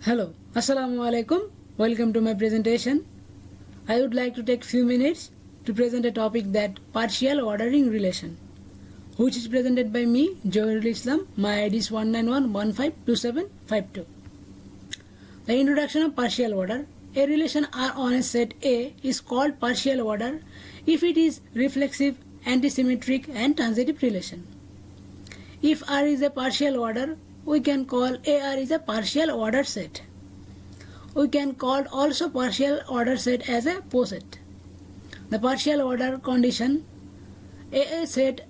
Hello, Assalamu alaikum. Welcome to my presentation. I would like to take few minutes to present a topic that partial ordering relation, which is presented by me, Johirul Islam. My ID is 191152752. The introduction of partial order. A relation R on a set A is called partial order if it is reflexive, antisymmetric and transitive relation. If R is a partial order, we can call AR is a partial order set. We can call also partial order set as a poset. The partial order condition AA set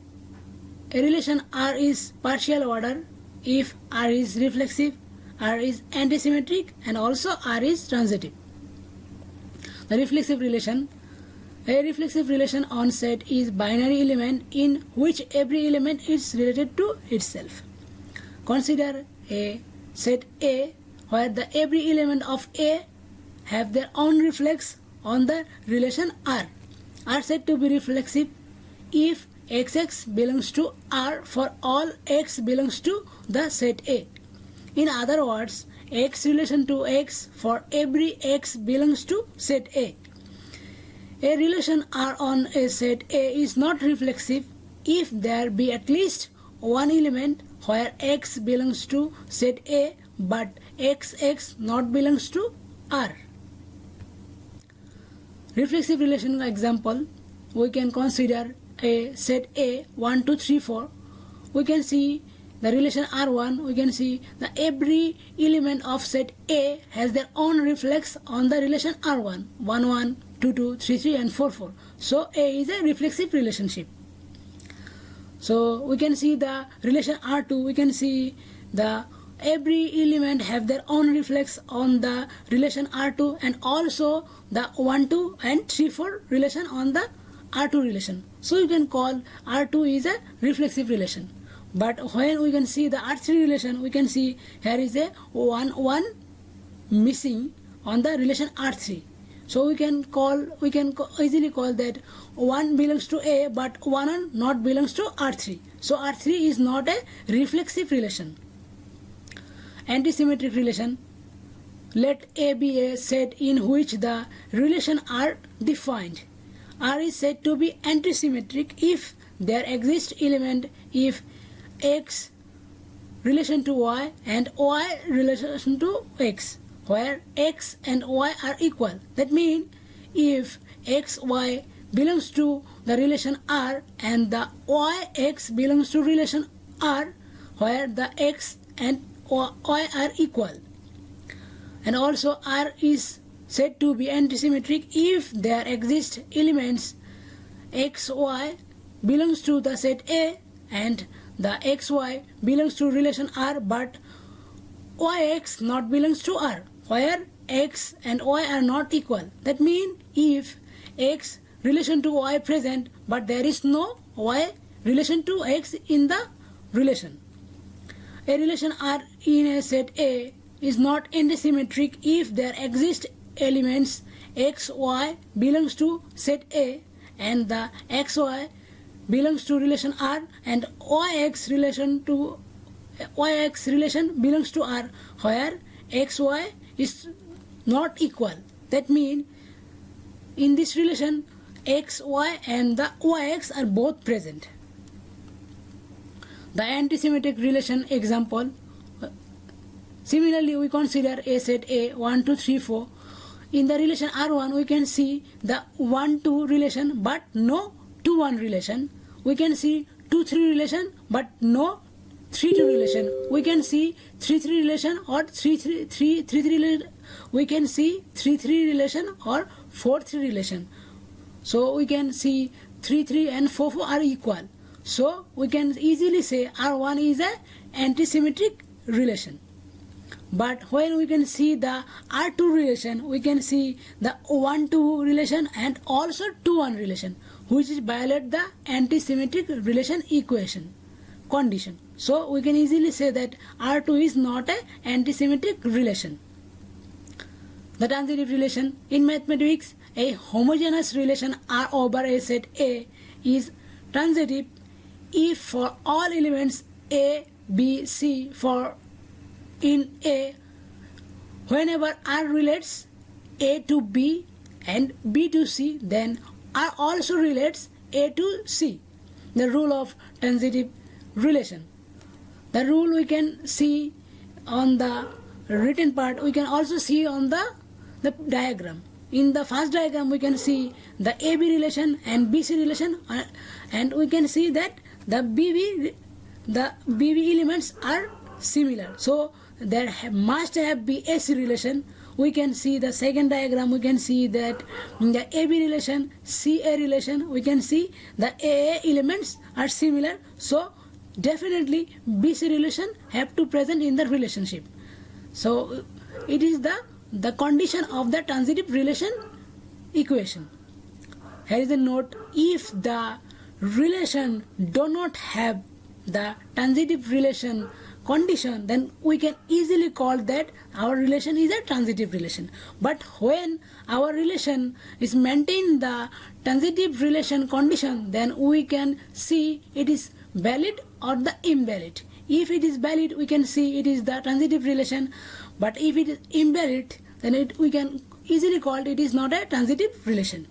a relation R is partial order if R is reflexive, R is antisymmetric and also R is transitive. The reflexive relation. A reflexive relation on set is binary element in which every element is related to itself. Consider a set A where the every element of A have their own reflex on the relation R. Are said to be reflexive if XX belongs to R for all X belongs to the set A. In other words, X relation to X for every X belongs to set A. A relation R on a set A is not reflexive if there be at least one element where X belongs to set A but XX not belongs to R. Reflexive relation example, we can consider a set A 1, 2, 3, 4. We can see the relation R1, we can see that every element of set A has their own reflex on the relation R1, 1, 1, 2, 2, 3, 3 and 4, 4. So A is a reflexive relationship. So we can see the relation R2, we can see the every element have their own reflex on the relation R2 and also the 1, 2 and 3, 4 relation on the R2 relation. So you can call R2 is a reflexive relation. But when we can see the R3 relation, we can see here is a 1, 1 missing on the relation R3. So we can easily call that 1 belongs to A but 1 not belongs to R3. So R3 is not a reflexive relation. Antisymmetric relation. Let A be a set in which the relation R defined. R is said to be antisymmetric if there exists element if X relation to Y and Y relation to X, where X and Y are equal. That means if X, Y belongs to the relation R and the Y, X belongs to relation R, where the X and Y are equal. And also R is said to be antisymmetric if there exist elements X, Y belongs to the set A and the XY belongs to relation R but YX not belongs to R, where X and Y are not equal. That means if X relation to Y present but there is no Y relation to X in the relation. A relation R in a set A is not antisymmetric if there exist elements X, Y belongs to set A and the XY belongs to relation R and YX relation belongs to R, where XY is not equal. That means in this relation XY and the YX are both present. The antisymmetric relation example. Similarly, we consider a set A 1, 2, 3, 4. In the relation R1, we can see the 1, 2 relation but no 2, 1 relation. We can see 2, 3 relation but no 3, 2 relation. We can see 3, 3 relation or 3, 3 relation. We can see 3, 3 relation or 4, 3 relation. So we can see 3, 3 and 4, 4 are equal. So we can easily say R1 is a antisymmetric relation. But when we can see the R2 relation, we can see the 1, 2 relation and also 2, 1 relation, which is violate the antisymmetric relation equation condition. So we can easily say that R2 is not a antisymmetric relation. The transitive relation. In mathematics, a homogeneous relation R over a set A is transitive if for all elements A, B, C for in A Whenever R relates A to B and B to C, then R also relates A to C. The rule of transitive relation. The rule we can see on the written part, we can also see on the diagram. In the first diagram we can see the AB relation and BC relation, and we can see that the BB elements are similar, so there must have be AC relation. We can see the second diagram, we can see that in the AB relation, CA relation, we can see the AA elements are similar, so definitely BC relation have to present in the relationship. So it is the condition of the transitive relation equation. Here is a note: if the relation do not have the transitive relation condition, then we can easily call that our relation is a transitive relation. But when our relation is maintain the transitive relation condition, then we can see it is valid or the invalid. If it is valid, we can see it is the transitive relation, but if it is invalid, then we can easily call it is not a transitive relation.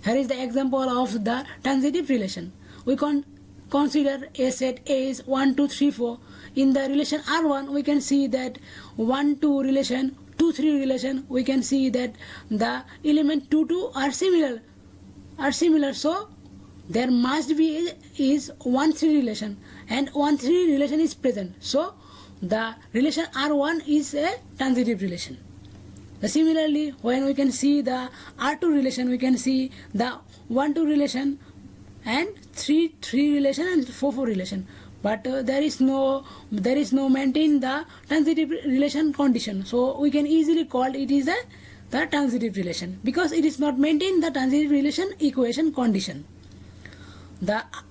Here is the example of the transitive relation. We can consider a set A is 1, 2, 3, 4. In the relation R1, we can see that 1, 2 relation, 2, 3 relation, we can see that the element 2, 2 are similar. So there must be is 1, 3 relation, and 1, 3 relation is present. So the relation R1 is a transitive relation. Similarly, when we can see the R2 relation, we can see the 1, 2 relation and 3, 3 relation and 4, 4 relation. But there is no maintain the transitive relation condition. So we can easily call it is the transitive relation, because it is not maintain the transitive relation equation condition.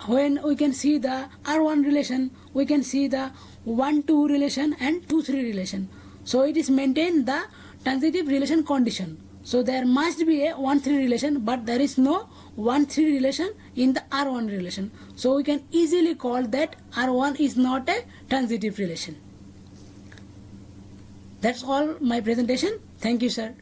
When we can see the R1 relation, we can see the 1, 2 relation and 2, 3 relation. So it is maintain the transitive relation condition. So there must be a 1, 3 relation, but there is no 1, 3 relation in the R1 relation. So we can easily call that R1 is not a transitive relation. That's all my presentation. Thank you, sir.